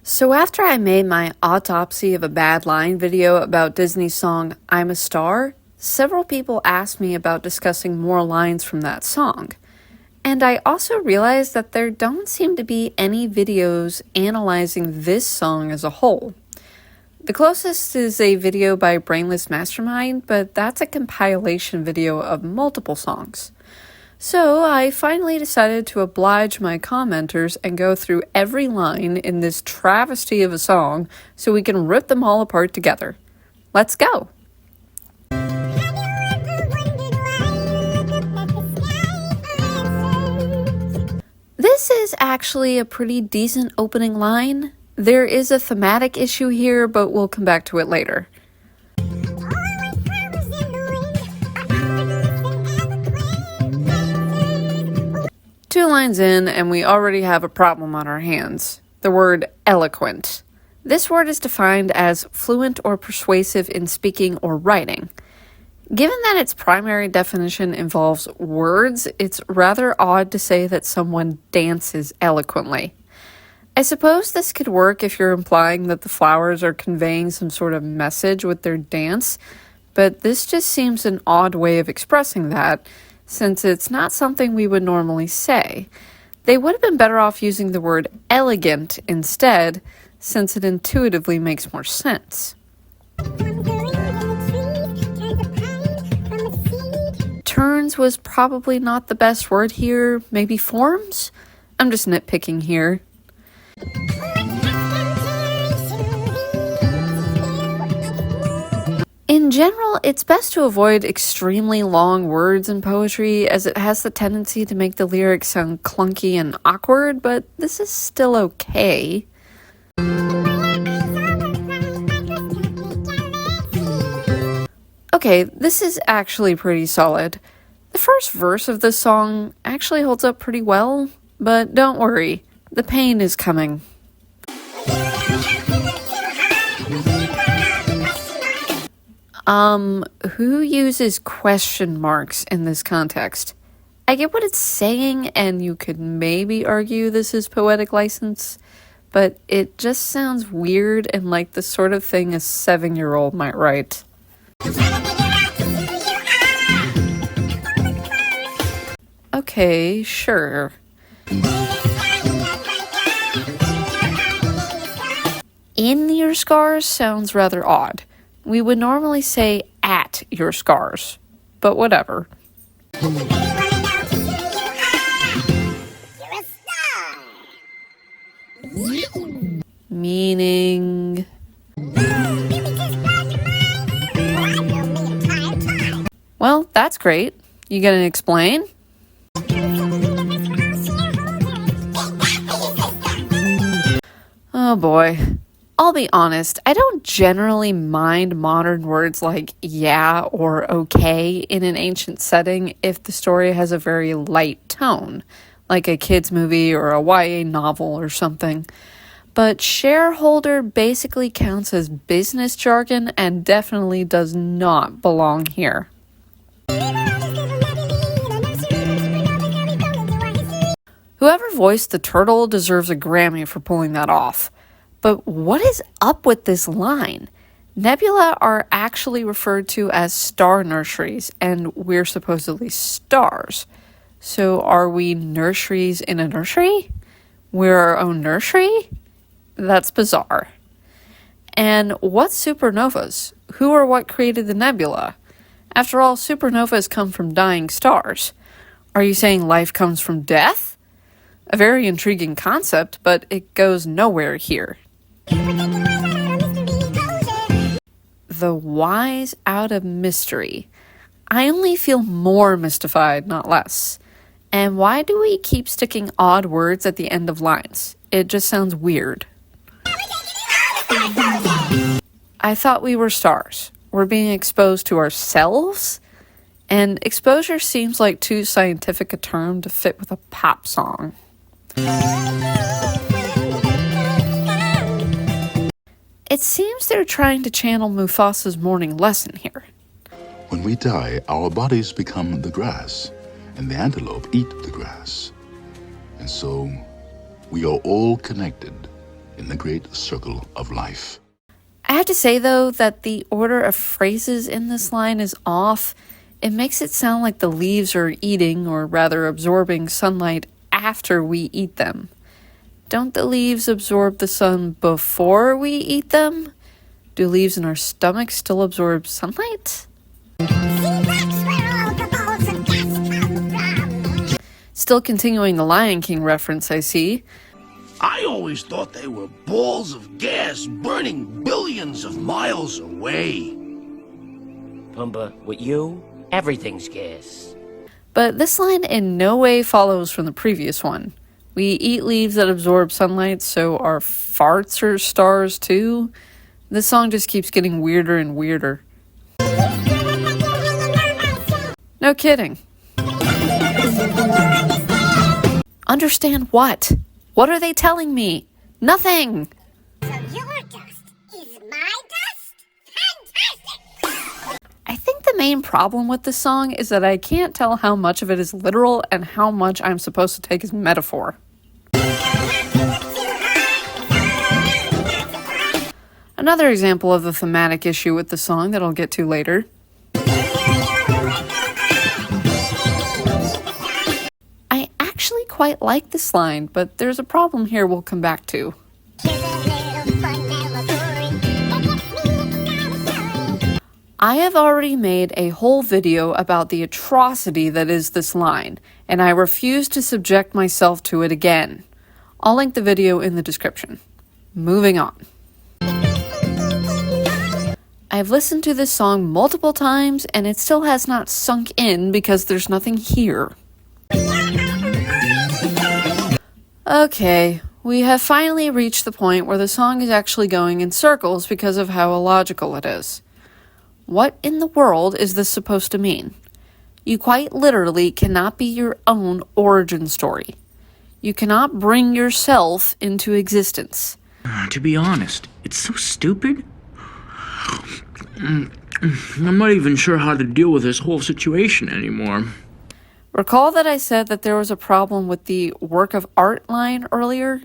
So after I made my autopsy of a bad line video about Disney's song I'm a Star, several people asked me about discussing more lines from that song. And I also realized that there don't seem to be any videos analyzing this song as a whole. The closest is a video by Brainless Mastermind, but that's a compilation video of multiple songs. So I finally decided to oblige my commenters and go through every line in this travesty of a song so we can rip them all apart together. Let's go! This is actually a pretty decent opening line. There is a thematic issue here, but we'll come back to it later. Two lines in, and we already have a problem on our hands. The word eloquent. This word is defined as fluent or persuasive in speaking or writing. Given that its primary definition involves words, it's rather odd to say that someone dances eloquently. I suppose this could work if you're implying that the flowers are conveying some sort of message with their dance, but this just seems an odd way of expressing that, since it's not something we would normally say. They would have been better off using the word elegant instead, since it intuitively makes more sense. Turns was probably not the best word here. Maybe forms? I'm just nitpicking here. In general, it's best to avoid extremely long words in poetry, as it has the tendency to make the lyrics sound clunky and awkward, but this is still okay. Okay, this is actually pretty solid. The first verse of this song actually holds up pretty well, but don't worry, the pain is coming. Who uses question marks in this context? I get what it's saying, and you could maybe argue this is poetic license, but it just sounds weird and like the sort of thing a 7-year-old might write. Okay, sure. In your scars sounds rather odd. We would normally say at your scars, but whatever. Meaning... Well, that's great. You gonna explain? Oh boy. I'll be honest, I don't generally mind modern words like yeah or okay in an ancient setting if the story has a very light tone, like a kid's movie or a YA novel or something. But shareholder basically counts as business jargon and definitely does not belong here. Whoever voiced the turtle deserves a Grammy for pulling that off. But what is up with this line? Nebula are actually referred to as star nurseries, and we're supposedly stars. So are we nurseries in a nursery? We're our own nursery? That's bizarre. And what's supernovas? Who or what created the nebula? After all, supernovas come from dying stars. Are you saying life comes from death? A very intriguing concept, but it goes nowhere here. The wise out of mystery. I only feel more mystified, not less. And why do we keep sticking odd words at the end of lines? It just sounds weird. I thought we were stars. We're being exposed to ourselves? And exposure seems like too scientific a term to fit with a pop song. It seems they're trying to channel Mufasa's morning lesson here. When we die, our bodies become the grass, and the antelope eat the grass. And so, we are all connected in the great circle of life. I have to say, though, that the order of phrases in this line is off. It makes it sound like the leaves are eating, or rather absorbing, sunlight after we eat them. Don't the leaves absorb the sun before we eat them? Do leaves in our stomachs still absorb sunlight? Still continuing the Lion King reference, I see. I always thought they were balls of gas burning billions of miles away. Pumbaa, with you, everything's gas. But this line in no way follows from the previous one. We eat leaves that absorb sunlight, so our farts are stars too. This song just keeps getting weirder and weirder. No kidding. Understand what? What are they telling me? Nothing! So your dust is my dust? Fantastic! I think the main problem with this song is that I can't tell how much of it is literal and how much I'm supposed to take as metaphor. Another example of the thematic issue with the song that I'll get to later. I actually quite like this line, but there's a problem here we'll come back to. I have already made a whole video about the atrocity that is this line, and I refuse to subject myself to it again. I'll link the video in the description. Moving on. I've listened to this song multiple times, and it still has not sunk in because there's nothing here. Okay, we have finally reached the point where the song is actually going in circles because of how illogical it is. What in the world is this supposed to mean? You quite literally cannot be your own origin story. You cannot bring yourself into existence. To be honest, it's so stupid. I'm not even sure how to deal with this whole situation anymore. Recall that I said that there was a problem with the work of art line earlier?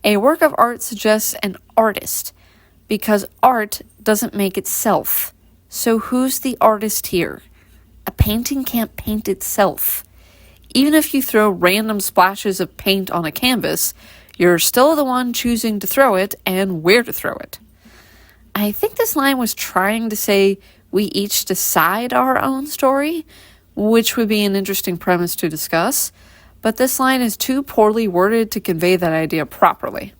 A work of art suggests an artist, because art doesn't make itself. So who's the artist here? A painting can't paint itself. Even if you throw random splashes of paint on a canvas, you're still the one choosing to throw it and where to throw it. I think this line was trying to say we each decide our own story, which would be an interesting premise to discuss, but this line is too poorly worded to convey that idea properly.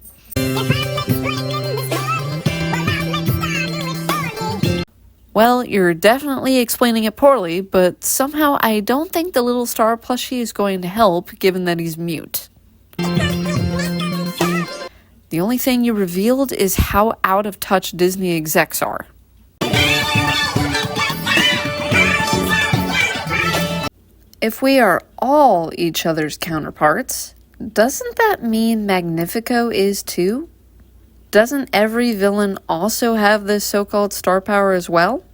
Well, you're definitely explaining it poorly, but somehow I don't think the little star plushie is going to help, given that he's mute. The only thing you revealed is how out of touch Disney execs are. If we are all each other's counterparts, doesn't that mean Magnifico is too? Doesn't every villain also have this so-called star power as well?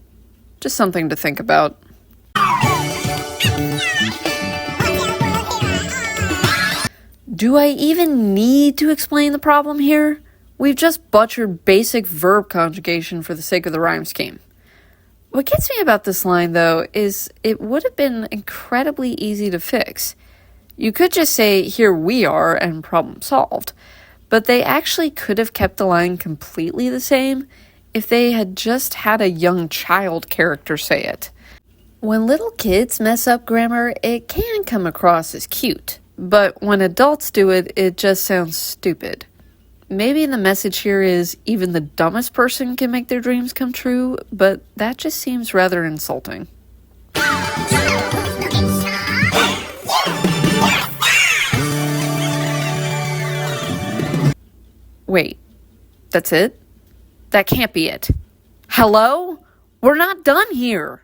Just something to think about. Do I even need to explain the problem here? We've just butchered basic verb conjugation for the sake of the rhyme scheme. What gets me about this line, though, is it would have been incredibly easy to fix. You could just say, here we are, and problem solved. But they actually could have kept the line completely the same if they had just had a young child character say it. When little kids mess up grammar, it can come across as cute. But when adults do it, it just sounds stupid. Maybe the message here is even the dumbest person can make their dreams come true, but that just seems rather insulting. Wait, that's it? That can't be it. Hello? We're not done here.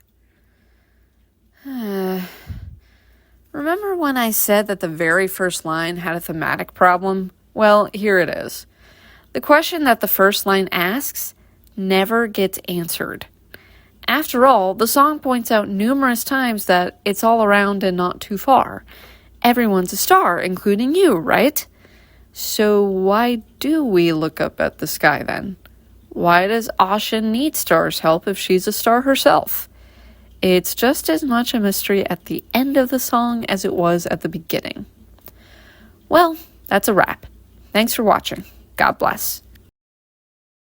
Remember when I said that the very first line had a thematic problem? Well, here it is. The question that the first line asks never gets answered. After all, the song points out numerous times that it's all around and not too far. Everyone's a star, including you, right? So why do we look up at the sky then? Why does Asha need stars' help if she's a star herself? It's just as much a mystery at the end of the song as it was at the beginning. Well, that's a wrap. Thanks for watching. God bless.